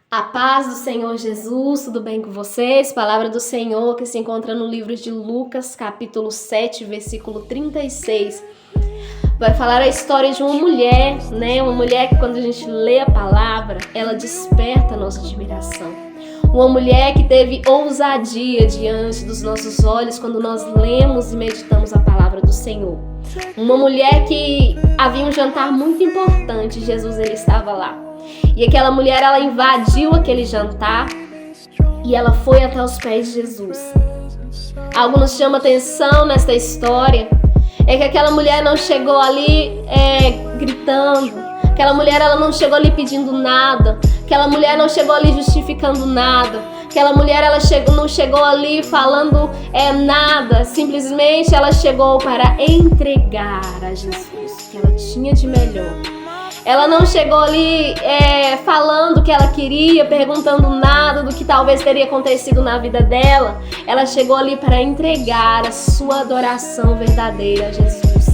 A paz do Senhor Jesus, tudo bem com vocês? Palavra do Senhor que se encontra no livro de Lucas, capítulo 7, versículo 36. Vai falar a história de uma mulher, Uma mulher que quando a gente lê a palavra, ela desperta a nossa admiração. Uma mulher que teve ousadia diante dos nossos olhos quando nós lemos e meditamos a palavra do Senhor. Uma mulher que havia um jantar muito importante, Jesus ele estava lá. E aquela mulher, ela invadiu aquele jantar e ela foi até os pés de Jesus. Algo nos chama atenção nesta história é que aquela mulher não chegou ali gritando. Aquela mulher, ela não chegou ali pedindo nada. Aquela mulher não chegou ali justificando nada. Aquela mulher, ela não chegou ali falando nada. Simplesmente ela chegou para entregar a Jesus o que ela tinha de melhor. Ela não chegou ali falando o que ela queria, perguntando nada do que talvez teria acontecido na vida dela. Ela chegou ali para entregar a sua adoração verdadeira a Jesus.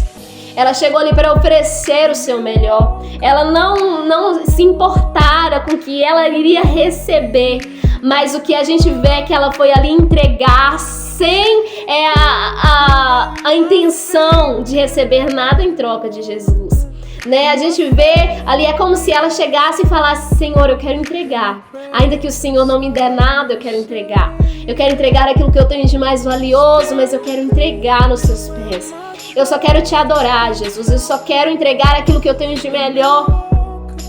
Ela chegou ali para oferecer o seu melhor. Ela não se importara com o que ela iria receber, mas o que a gente vê é que ela foi ali entregar sem a intenção de receber nada em troca de Jesus. A gente vê ali, é como se ela chegasse e falasse: Senhor, eu quero entregar. Ainda que o Senhor não me dê nada, eu quero entregar. Eu quero entregar aquilo que eu tenho de mais valioso, mas eu quero entregar nos seus pés. Eu só quero te adorar, Jesus. Eu só quero entregar aquilo que eu tenho de melhor.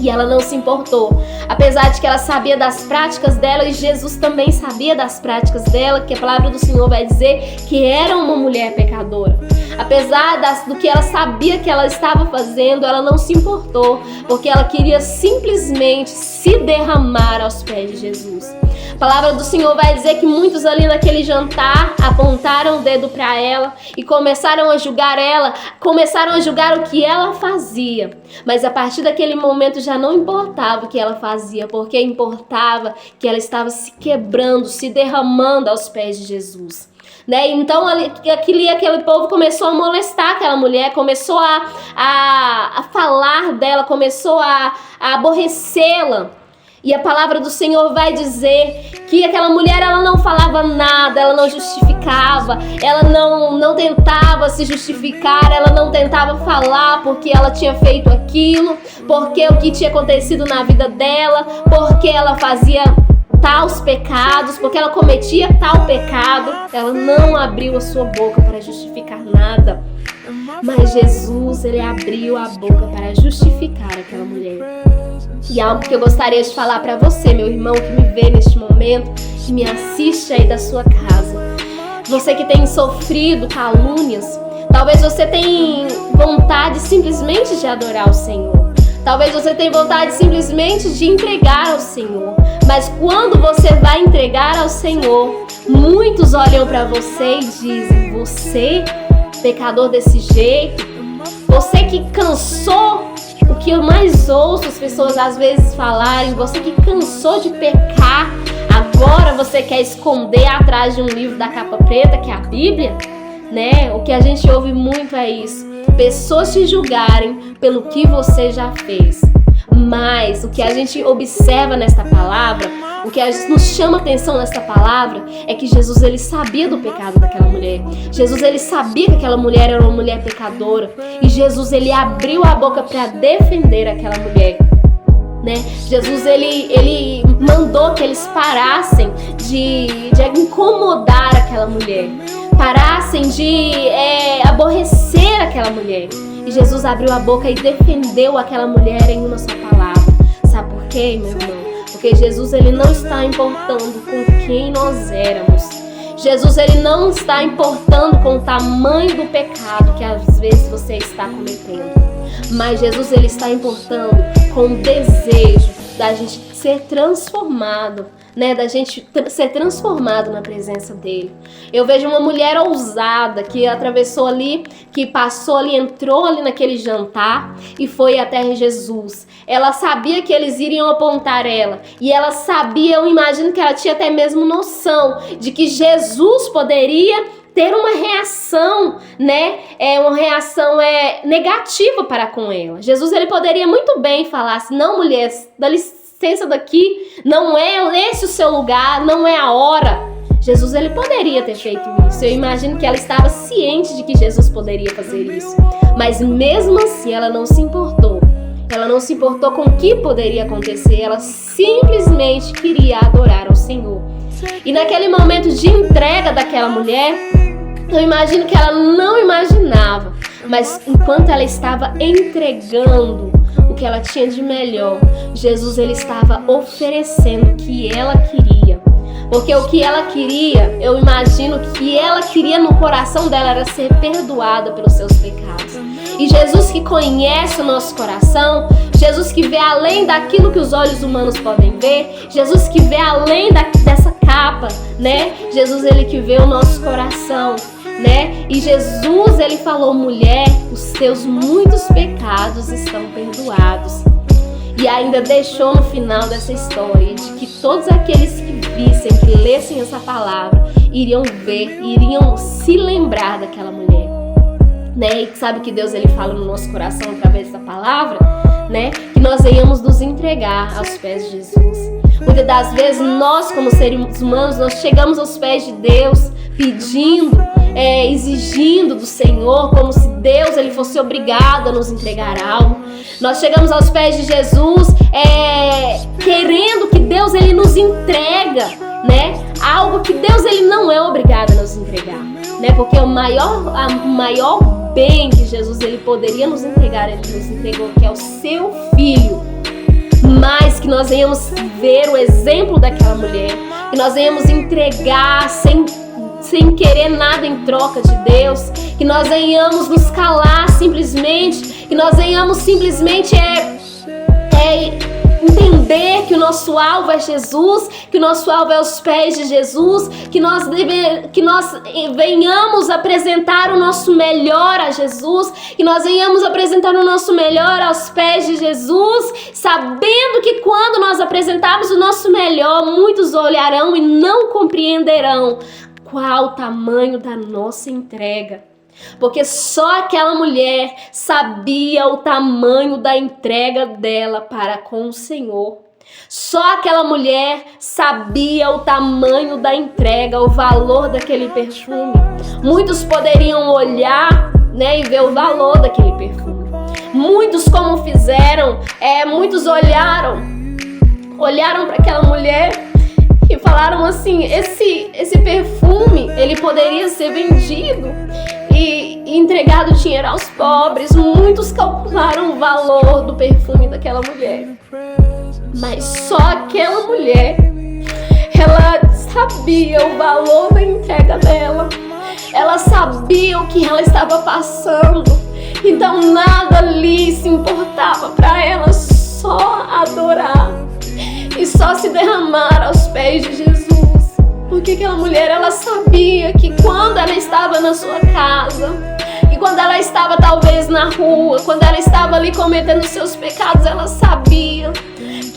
E ela não se importou, apesar de que ela sabia das práticas dela e Jesus também sabia das práticas dela, que a palavra do Senhor vai dizer que era uma mulher pecadora. Apesar do que ela sabia que ela estava fazendo, ela não se importou, porque ela queria simplesmente se derramar aos pés de Jesus. A palavra do Senhor vai dizer que muitos ali naquele jantar apontaram o dedo para ela e começaram a julgar ela, começaram a julgar o que ela fazia. Mas a partir daquele momento já não importava o que ela fazia, porque importava que ela estava se quebrando, se derramando aos pés de Jesus. Então aquele povo começou a molestar aquela mulher, começou a falar dela, começou a aborrecê-la. E a palavra do Senhor vai dizer que aquela mulher, ela não falava nada, ela não justificava, ela não tentava se justificar, ela não tentava falar porque ela tinha feito aquilo, porque o que tinha acontecido na vida dela, porque ela fazia tais pecados, porque ela cometia tal pecado. Ela não abriu a sua boca para justificar nada. Mas Jesus, ele abriu a boca para justificar aquela mulher. E algo que eu gostaria de falar para você, meu irmão, que me vê neste momento, que me assiste aí da sua casa. Você que tem sofrido calúnias, talvez você tenha vontade simplesmente de adorar o Senhor. Talvez você tenha vontade simplesmente de entregar ao Senhor. Mas quando você vai entregar ao Senhor, muitos olham para você e dizem: você, pecador desse jeito, você que cansou. O que eu mais ouço as pessoas às vezes falarem: você que cansou de pecar, agora você quer esconder atrás de um livro da capa preta, que é a Bíblia, O que a gente ouve muito é isso. Pessoas te julgarem pelo que você já fez. Mas o que a gente observa nesta palavra, o que nos chama atenção nesta palavra, é que Jesus, ele sabia do pecado daquela mulher. Jesus, ele sabia que aquela mulher era uma mulher pecadora. E Jesus, ele abriu a boca para defender aquela mulher. Jesus, ele mandou que eles parassem de incomodar aquela mulher. Parassem de aborrecer aquela mulher. E Jesus abriu a boca e defendeu aquela mulher em uma só palavra. Sabe por quê, meu irmão? Porque Jesus, ele não está importando com quem nós éramos. Jesus, ele não está importando com o tamanho do pecado que às vezes você está cometendo. Mas Jesus, ele está importando com o desejo da gente ser transformado, da gente ser transformado na presença dele. Eu vejo uma mulher ousada que atravessou ali, que passou ali, entrou ali naquele jantar e foi até Jesus. Ela sabia que eles iriam apontar ela e ela sabia, eu imagino que ela tinha até mesmo noção de que Jesus poderia ter uma reação, uma reação negativa para com ela. Jesus, ele poderia muito bem falar assim: não, mulher, dá licença, desça daqui, não é esse o seu lugar, não é a hora. Jesus, ele poderia ter feito isso. Eu imagino que ela estava ciente de que Jesus poderia fazer isso. Mas mesmo assim, ela não se importou. Ela não se importou com o que poderia acontecer. Ela simplesmente queria adorar ao Senhor. E naquele momento de entrega daquela mulher, eu imagino que ela não imaginava. Mas enquanto ela estava entregando o que ela tinha de melhor, Jesus, ele estava oferecendo o que ela queria. Porque o que ela queria, eu imagino que ela queria no coração dela era ser perdoada pelos seus pecados. E Jesus, que conhece o nosso coração, Jesus que vê além daquilo que os olhos humanos podem ver, Jesus que vê além dessa capa, né? Jesus, ele que vê o nosso coração, né? E Jesus, ele falou: mulher, os teus muitos pecados estão perdoados. E ainda deixou no final dessa história de que todos aqueles que vissem, que lessem essa palavra, iriam ver, iriam se lembrar daquela mulher, né? E sabe que Deus, ele fala no nosso coração através dessa palavra, né? Que nós venhamos nos entregar aos pés de Jesus. Muitas das vezes nós, como seres humanos, nós chegamos aos pés de Deus pedindo, exigindo do Senhor, como se Deus, ele fosse obrigado a nos entregar algo. Nós chegamos aos pés de Jesus querendo que Deus, ele nos entrega, né? Algo que Deus, ele não é obrigado a nos entregar, né? Porque o maior bem que Jesus, ele poderia nos entregar, ele nos entregou, que é o seu Filho. Mas que nós venhamos ver o exemplo daquela mulher, que nós venhamos entregar sem querer nada em troca de Deus, que nós venhamos nos calar simplesmente, que nós venhamos simplesmente entender que o nosso alvo é Jesus, que o nosso alvo é os pés de Jesus, que nós venhamos apresentar o nosso melhor a Jesus, que nós venhamos apresentar o nosso melhor aos pés de Jesus, sabendo que quando nós apresentarmos o nosso melhor, muitos olharão e não compreenderão qual o tamanho da nossa entrega. Porque só aquela mulher sabia o tamanho da entrega dela para com o Senhor. Só aquela mulher sabia o tamanho da entrega, o valor daquele perfume. Muitos poderiam olhar, né, e ver o valor daquele perfume. Muitos, como fizeram, muitos olharam para aquela mulher e falaram assim: esse perfume, ele poderia ser vendido e entregado dinheiro aos pobres. Muitos calcularam o valor do perfume daquela mulher. Mas só aquela mulher, ela sabia o valor da entrega dela. Ela sabia o que ela estava passando. Então nada ali se importava para ela, só adorar e só se derramar aos pés de Jesus. Porque aquela mulher, ela sabia que quando ela estava na sua casa, e quando ela estava talvez na rua, quando ela estava ali cometendo seus pecados, ela sabia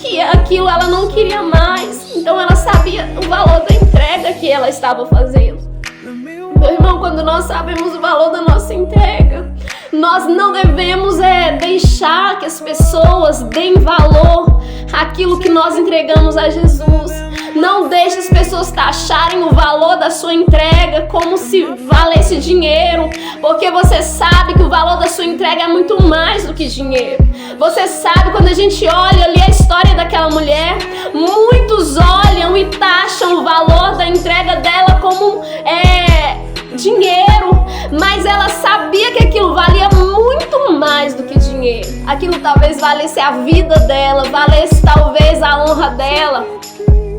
que aquilo ela não queria mais. Então ela sabia o valor da entrega que ela estava fazendo. Meu irmão, quando nós sabemos o valor da nossa entrega, nós não devemos deixar que as pessoas deem valor àquilo que nós entregamos a Jesus. Não deixe as pessoas taxarem o valor da sua entrega como se valesse dinheiro, porque você sabe que o valor da sua entrega é muito mais do que dinheiro. Você sabe, quando a gente olha ali a história daquela mulher, muitos olham e taxam o valor da entrega dela como dinheiro, mas ela sabia que aquilo valia muito mais do que dinheiro. Aquilo talvez valesse a vida dela, valesse talvez a honra dela,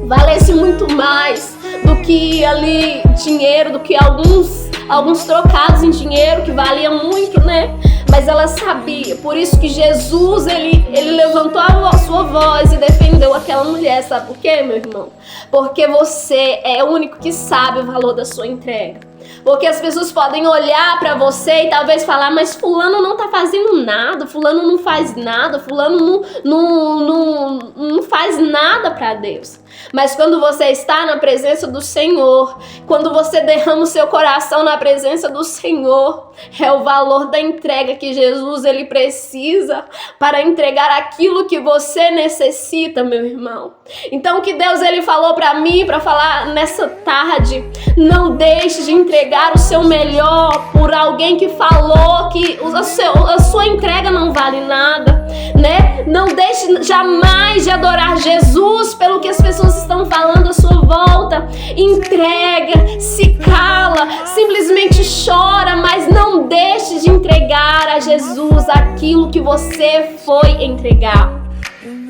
valesse muito mais do que ali dinheiro, do que alguns trocados em dinheiro que valia muito, né? Mas ela sabia. Por isso que Jesus, ele levantou a sua voz e defendeu aquela mulher. Sabe por quê, meu irmão? Porque você é o único que sabe o valor da sua entrega. Porque as pessoas podem olhar para você e talvez falar, mas fulano não tá fazendo nada, fulano não faz nada, fulano não faz nada para Deus. Mas quando você está na presença do Senhor, quando você derrama o seu coração na presença do Senhor, é o valor da entrega que Jesus ele precisa para entregar aquilo que você necessita, meu irmão. Então o que Deus ele falou para mim, para falar nessa tarde, não deixe de entregar o seu melhor por alguém que falou que a sua entrega não vale nada, né? Não deixe jamais de adorar Jesus pelo que as pessoas estão falando à sua volta. Entrega, se cala, simplesmente chora, mas não deixe de entregar a Jesus aquilo que você foi entregar.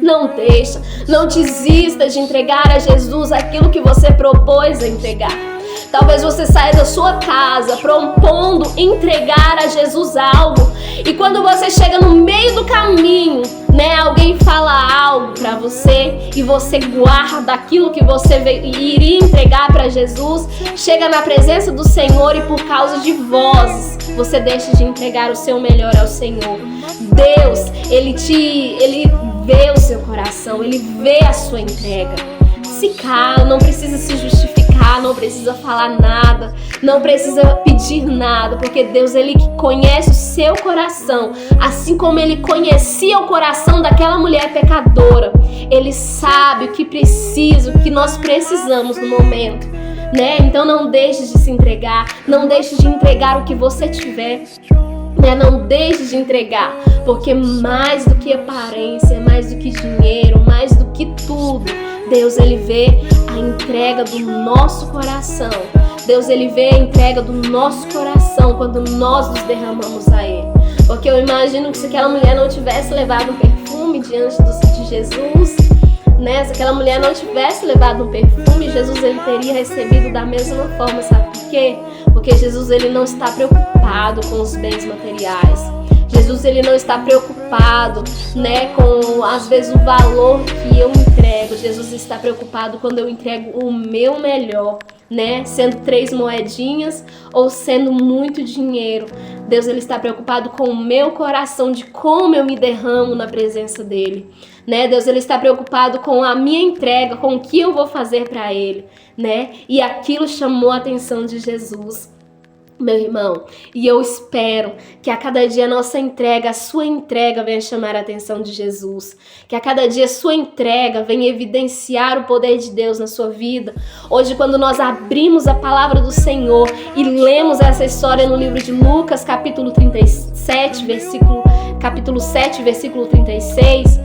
Não deixa, não desista de entregar a Jesus aquilo que você propôs a entregar. Talvez você saia da sua casa propondo entregar a Jesus algo, e quando você chega no meio do caminho, né, alguém fala algo para você e você guarda aquilo que você iria entregar para Jesus, chega na presença do Senhor e por causa de vozes você deixa de entregar o seu melhor ao Senhor. Deus, ele vê o seu coração, ele vê a sua entrega. Se cala, não precisa se justificar, não precisa falar nada, não precisa pedir nada, porque Deus ele conhece o seu coração, assim como ele conhecia o coração daquela mulher pecadora. Ele sabe o que precisa, o que nós precisamos no momento, né? Então não deixe de se entregar, não deixe de entregar o que você tiver, né? Não deixe de entregar, porque mais do que aparência, mais do que dinheiro, mais do que tudo, Deus ele vê a entrega do nosso coração. Deus ele vê a entrega do nosso coração quando nós nos derramamos a Ele. Porque eu imagino que se aquela mulher não tivesse levado um perfume diante de Jesus, né? Se aquela mulher não tivesse levado um perfume, Jesus ele teria recebido da mesma forma. Sabe por quê? Porque Jesus ele não está preocupado com os bens materiais. Jesus ele não está preocupado, né, com às vezes o valor que eu entrego. Jesus está preocupado quando eu entrego o meu melhor, né, sendo 3 moedinhas ou sendo muito dinheiro. Deus ele está preocupado com o meu coração, de como eu me derramo na presença dele, né? Deus ele está preocupado com a minha entrega, com o que eu vou fazer para ele, né? E aquilo chamou a atenção de Jesus, meu irmão, e eu espero que a cada dia a nossa entrega, a sua entrega venha chamar a atenção de Jesus, que a cada dia a sua entrega venha evidenciar o poder de Deus na sua vida. Hoje, quando nós abrimos a palavra do Senhor e lemos essa história no livro de Lucas, capítulo 7, versículo 36,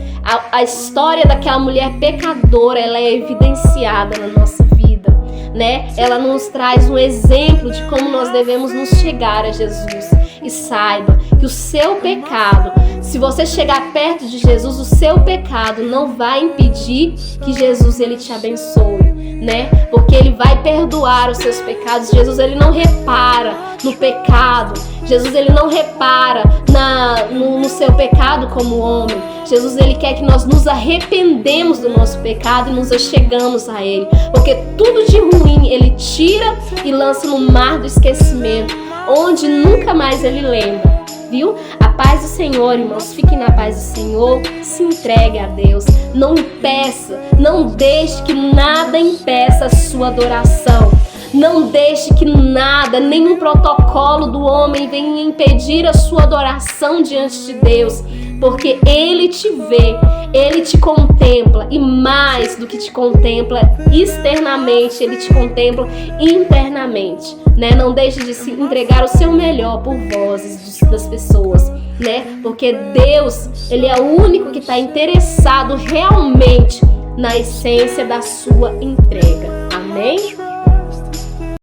a história daquela mulher pecadora, ela é evidenciada na nossa vida, né? Ela nos traz um exemplo de como nós devemos nos chegar a Jesus. E saiba que o seu pecado, se você chegar perto de Jesus, o seu pecado não vai impedir que Jesus ele te abençoe, né? Porque ele vai perdoar os seus pecados. Jesus ele não repara no pecado. Jesus ele não repara no seu pecado como homem. Jesus ele quer que nós nos arrependemos do nosso pecado e nos achegamos a ele, porque tudo de ruim ele tira e lança no mar do esquecimento, onde nunca mais ele lembra, viu? A paz do Senhor, irmãos, fiquem na paz do Senhor, se entregue a Deus, não impeça, não deixe que nada impeça a sua adoração. Não deixe que nada, nenhum protocolo do homem venha impedir a sua adoração diante de Deus, porque Ele te vê, Ele te contempla, e mais do que te contempla externamente, Ele te contempla internamente, né? Não deixe de se entregar o seu melhor por vozes das pessoas, né? Porque Deus, Ele é o único que está interessado realmente na essência da sua entrega. Amém?